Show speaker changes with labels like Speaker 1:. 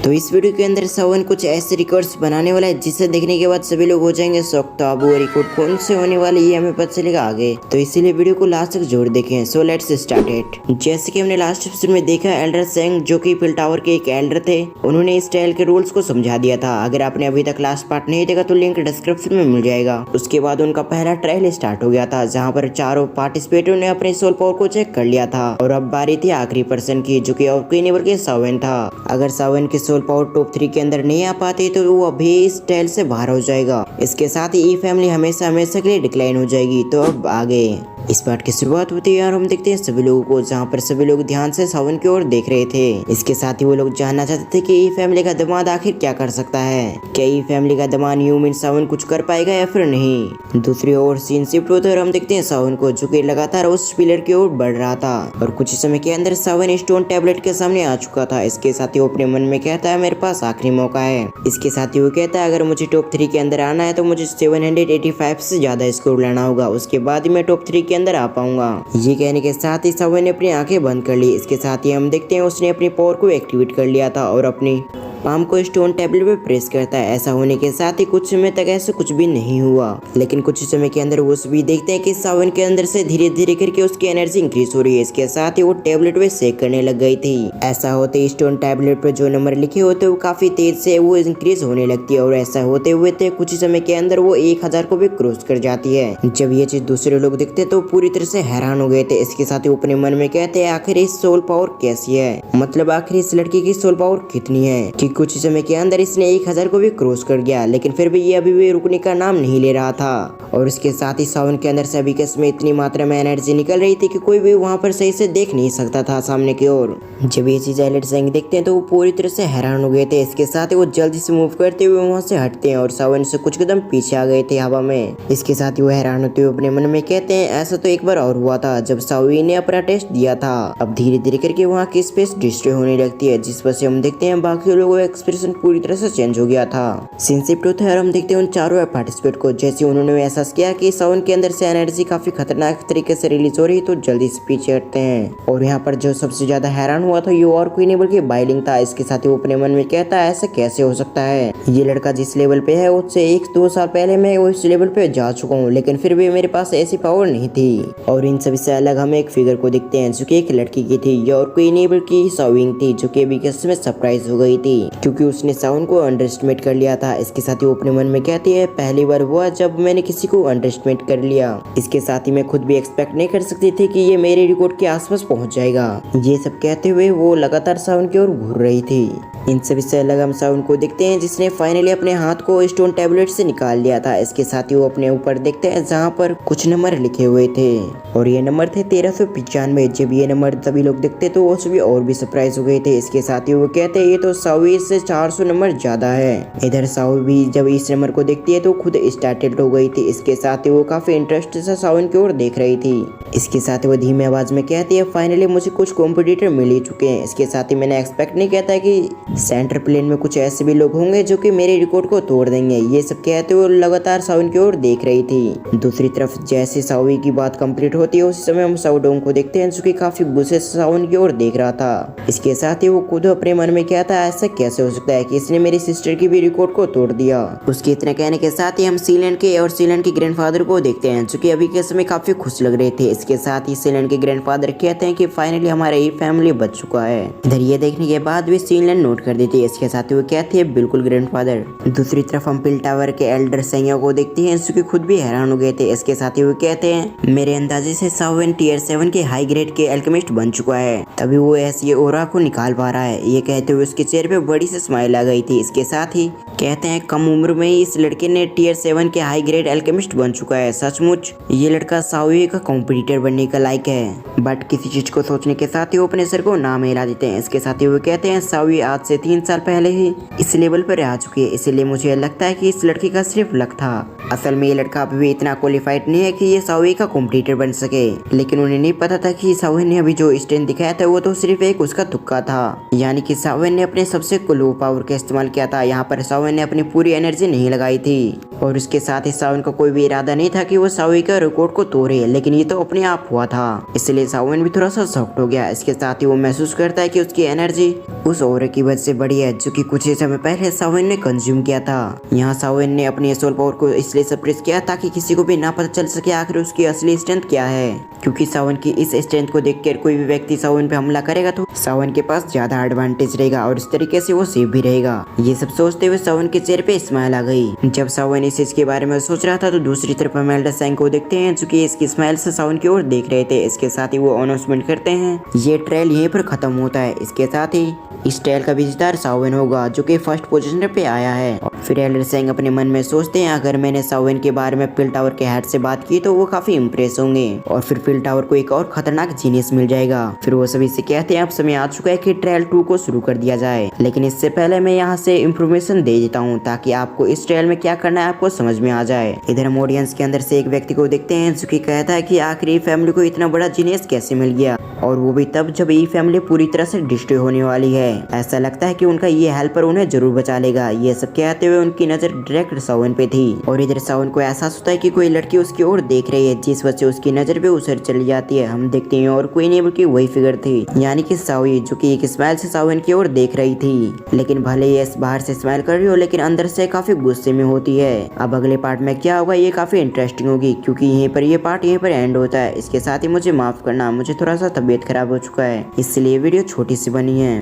Speaker 1: तो इस वीडियो के अंदर सावन कुछ ऐसे रिकॉर्ड्स बनाने वाला है जिसे देखने के बाद सभी लोग हो जाएंगे शॉक। तो अब वो रिकॉर्ड कौन से होने वाले ये हमें पता चलेगा आगे, तो इसीलिए वीडियो को लास्ट तक जरूर देखें। So let's start it. जैसे कि हमने लास्ट एपिसोड में देखा, एल्डर सेंग जो कि पिल टावर के एक एल्डर थे, उन्होंने इस टाइल के रूल्स को समझा दिया था। अगर आपने अभी तक लास्ट पार्ट नहीं देखा तो लिंक डिस्क्रिप्शन में मिल जाएगा। उसके बाद उनका पहला ट्रायल स्टार्ट हो गया था, जहाँ पर चारों पार्टिसिपेटरों ने अपने सोल पावर को चेक कर लिया था और अब बारी थी आखिरी पर्सन की, जो कि और कोई नहीं बल्कि सावन था। अगर सावन के सोल पावर टॉप 3 के अंदर नहीं आ पाते तो वो अभी इस टाइल से बाहर हो जाएगा। इसके साथ ही ई फैमिली हमेशा हमेशा के लिए डिक्लाइन हो जाएगी। तो अब आगे इस पार्ट की शुरुआत होती है और हम देखते हैं सभी लोगों को, जहाँ पर सभी लोग ध्यान से सावन की ओर देख रहे थे। इसके साथ ही वो लोग जानना चाहते थे कि ई फैमिली का दामाद आखिर क्या कर सकता है। क्या ई फैमिली का दामाद ह्यूमन सावन कुछ कर पाएगा या फिर नहीं। दूसरी ओर सीन शिफ्ट होता है और हम देखते हैं सावन को, जो कि लगातार उस पिलर की ओर बढ़ रहा था और कुछ ही समय के अंदर सावन स्टोन टैबलेट के सामने आ चुका था। इसके साथ ही वो अपने मन में कहता है मेरे पास आखिरी मौका है। इसके साथ ही वो कहता है अगर मुझे टॉप 3 के अंदर आना है तो मुझे 785 से ज्यादा स्कोर लाना होगा, उसके बाद ही मैं टॉप 3 के अंदर आ पाऊंगा। ये कहने के साथ ही सावन ने अपनी आंखें बंद कर ली। इसके साथ ही हम देखते हैं उसने अपनी पावर को एक्टिवेट कर लिया था और अपनी पाम को स्टोन टैबलेट पे प्रेस करता है। ऐसा होने के साथ ही कुछ समय तक ऐसा कुछ भी नहीं हुआ, लेकिन कुछ समय के अंदर वो सभी देखते हैं कि सावन के अंदर से धीरे धीरे करके उसकी एनर्जी इंक्रीज हो रही है। इसके साथ ही वो टैबलेट पे सेक करने लग गई थी। ऐसा होते स्टोन टैबलेट पे जो नंबर लिखे होते वो काफी तेज से वो इंक्रीज होने लगती है और ऐसा होते हुए कुछ ही समय के अंदर वो 1000 को भी क्रॉस कर जाती है। जब ये चीज दूसरे लोग देखते तो पूरी तरह से हैरान हो गए थे। इसके साथ ही वो अपने मन में कहते हैं आखिर इस सोल पावर कैसी है, मतलब आखिर इस लड़की की सोल पावर कितनी है कि कुछ समय के अंदर इसने 1000 को भी क्रॉस कर गया, लेकिन फिर भी ये अभी भी रुकने का नाम नहीं ले रहा था। और इसके साथ ही सावन के अंदर से अभी के समय इतनी मात्रा में एनर्जी निकल रही थी कि कोई भी वहाँ पर सही से देख नहीं सकता था सामने की ओर। जब ये चीज एल्डर सेंग देखते हैं तो वो पूरी तरह से हैरान हो गए थे। इसके साथ ही वो जल्दी से मूव करते हुए वहाँ से हटते हैं और सावन से कुछ कदम पीछे आ गए थे हवा में। इसके साथ ही वो हैरान होते हुए अपने मन में कहते हैं ऐसा तो एक बार और हुआ था जब सावी ने अपना टेस्ट दिया था। अब धीरे धीरे करके वहाँ की स्पेस डिस्ट्रॉय होने लगती है, जिस वजह से हम देखते हैं बाकी लोगों का एक्सप्रेशन पूरी तरह से चेंज हो गया था। सीन शिफ्ट होता है और हम देखते हैं उन चारों पार्टिसिपेट को, जैसे उन्होंने एहसास किया कि सावन के अंदर से एनर्जी काफी खतरनाक तरीके से रिलीज हो रही तो जल्दी से पीछे हटते हैं। और यहाँ पर जो सबसे ज्यादा हैरान हुआ था ये और कोई नहीं बल्कि बाइलिंग था। इसके साथ ही वो अपने मन में कहता है ऐसा कैसे हो सकता है, ये लड़का जिस लेवल पे है उससे 1-2 साल पहले मैं उस लेवल पे जा चुका हूँ, लेकिन फिर भी मेरे पास ऐसी पावर नहीं थी। और इन सभी से अलग हम एक फिगर को देखते हैं जो कि एक लड़की की थी, ये और कोई नहीं बल्कि साविंग थी, जो कि अभी के समय सरप्राइज हो गई थी क्योंकि उसने सावन को अंडरएस्टिमेट कर लिया था। इसके साथ ही वो अपने मन में कहती है पहली बार हुआ जब मैंने किसी को अंडरएस्टिमेट कर लिया। इसके साथ ही मैं खुद भी एक्सपेक्ट नहीं कर सकती थी कि ये मेरे रिकॉर्ड के आसपास पहुंच जाएगा। ये सब कहते हुए वो लगातार सावन की ओर घूर रही थी। इन सभी से अलग हम सावन को देखते हैं जिसने फाइनली अपने हाथ को स्टोन टैबलेट से निकाल लिया था। इसके साथ ही वो अपने ऊपर देखते हैं जहाँ पर कुछ नंबर लिखे हुए थे और ये नंबर थे 1395। जब ये नंबर सभी लोग देखते तो वो सभी और भी सरप्राइज हो गए थे। इसके साथ ही वो कहते हैं ये तो सावी से 400 नंबर ज्यादा है। इधर सावी भी जब इस नंबर को देखती है तो खुद स्टार्टेड हो गई थी। इसके साथ ही वो काफी इंटरेस्ट से सावन की ओर देख रही थी। इसके साथ ही वो धीमी आवाज में कहती है फाइनली मुझे कुछ कॉम्पिटिटर मिल ही चुके हैं। इसके साथ ही मैंने एक्सपेक्ट नहीं किया था कि सेंटर प्लेन में कुछ ऐसे भी लोग होंगे जो कि मेरे रिकॉर्ड को तोड़ देंगे। ये सब कहते हुए लगातार सावन की ओर देख रही थी। दूसरी तरफ जैसे सावी की बात कंप्लीट होती है उसी समय हम साउडोंग को देखते हैं जो कि काफी गुस्से से सावन की ओर देख रहा था। इसके साथ ही वो खुद अपने मन में कहता है ऐसा कैसे हो सकता है कि इसने मेरी सिस्टर की भी रिकॉर्ड को तोड़ दिया। उसके इतना कहने के साथ ही हम सीलैंड के और सीलैंड के ग्रैंडफादर को देखते हैं जो कि अभी के समय काफी खुश लग रहे थे। इसके साथ ही सीलैंड के ग्रैंडफादर कहते हैं कि फाइनली हमारा ये फैमिली बच चुका है। इधर ये देखने के बाद भी सीलैंड नोट कर देती है। इसके साथ ही वो कहती है बिल्कुल ग्रैंडफादर। दूसरी तरफ हम पिल टावर के एल्डर सेंगा को देखते हैं जो कि खुद भी हैरान हो गए थे। इसके साथ ही वो कहते हैं मेरे अंदाजे से सावन टियर 7 के हाई ग्रेड के एल्केमिस्ट बन चुका है, तभी वो ऐसी ओरा को निकाल पा रहा है। ये कहते हुए उसके चेहरे पे बड़ी सी स्माइल आ गई थी। इसके साथ ही कहते हैं कम उम्र में ही इस लड़के ने टियर 7 के हाई ग्रेड एल्केमिस्ट बन चुका है। सचमुच ये लड़का सावी का कॉम्पिटिटर बनने का लायक है। बट किसी चीज को सोचने के साथ ही वो अपने सर को नाम हिला देते हैं। इसके साथ ही वो कहते हैं सावी आज से 3 साल पहले ही इस लेवल पर आ चुकी है, इसीलिए मुझे लगता है कि इस लड़की का सिर्फ लक था। असल में ये लड़का अभी भी इतना क्वालिफाइड नहीं है कि ये साओई का कॉम्पिटिटर बन सके, लेकिन उन्हें नहीं पता था कि साओई ने अभी जो स्ट्रेंथ दिखाया था वो तो सिर्फ एक उसका तुक्का था, यानी कि साओई ने अपने सबसे लो पावर का इस्तेमाल किया था। यहाँ पर साओई ने अपनी पूरी एनर्जी नहीं लगाई थी और उसके साथ ही साओई का कोई भी इरादा नहीं था कि वो साओई का रिकॉर्ड को तोड़े, लेकिन ये तो अपने आप हुआ था, इसलिए साओई भी थोड़ा सा शॉक्ड हो गया। इसके साथ ही वो महसूस करता है कि उसकी एनर्जी उस ऑरा की वजह से बढ़ी है जो कि कुछ ही समय पहले साओई ने कंज्यूम किया था। यहाँ साओई ने अपनी सोल पावर को इसलिए सप्रेस किया ताकि किसी को भी ना पता चल सके आखिर उसकी असली स्ट्रेंथ क्या है, क्योंकि सावन की इस स्ट्रेंथ को देखकर कोई भी व्यक्ति सावन पे हमला करेगा तो सावन के पास ज्यादा एडवांटेज रहेगा और इस तरीके से वो सेफ भी रहेगा। ये सब सोचते हुए सावन के चेहरे पे स्माइल आ गई। जब सावन इस चीज के बारे में सोच रहा था तो दूसरी तरफ हम एल्डर सैंग को देखते हैं जो कि इसकी स्माइल से सावन की ओर देख रहे थे। इसके साथ ही वो अनाउंसमेंट करते हैं ये ट्रायल यहीं पर खत्म होता है। इसके साथ ही इस ट्रायल का विजेता सावन होगा जो कि फर्स्ट पोजीशन पे आया है। फिर एल्डर सैंग अपने मन में सोचते हैं अगर मैंने सावन के बारे में पिल टावर के हेड से बात की तो वो काफी इम्प्रेस होंगे और फिर पिल टावर को एक और खतरनाक जीनियस मिल जाएगा। फिर वो सभी से कहते हैं अब समय आ चुका है कि ट्रायल 2 को शुरू कर दिया जाए, लेकिन इससे पहले मैं यहाँ से इंफॉर्मेशन दे देता हूँ ताकि आपको इस ट्रायल में क्या करना है आपको समझ में आ जाए। इधर हम ऑडियंस के अंदर से एक व्यक्ति को देखते हैं जो कि कहता है कि आखिर ये फैमिली को इतना बड़ा जीनियस कैसे मिल गया और वो भी तब जब ये फैमिली पूरी तरह से डिस्ट्रॉय होने वाली है। ऐसा लगता है कि उनका ये हेल्पर उन्हें जरूर बचा लेगा। ये सब कहते हुए उनकी नजर डायरेक्ट सावन पे थी और इधर सावन को एहसास होता है कि कोई लड़की उसकी ओर देख रही है, जिस वजह से उसकी नजर पे उसे चली जाती है। हम देखते हैं और कोई नहीं बल्कि वही फिगर थी, यानी कि साओई जो कि एक स्माइल से सावन की ओर देख रही थी। लेकिन भले ये बाहर से स्माइल कर रही हो लेकिन अंदर से काफी गुस्से में होती है। अब अगले पार्ट में क्या होगा ये काफी इंटरेस्टिंग होगी क्योंकि यहीं पर ये पार्ट यहीं पर एंड होता है। इसके साथ ही मुझे माफ करना, मुझे थोड़ा सा तबीयत खराब हो चुका है इसलिए वीडियो छोटी सी बनी है।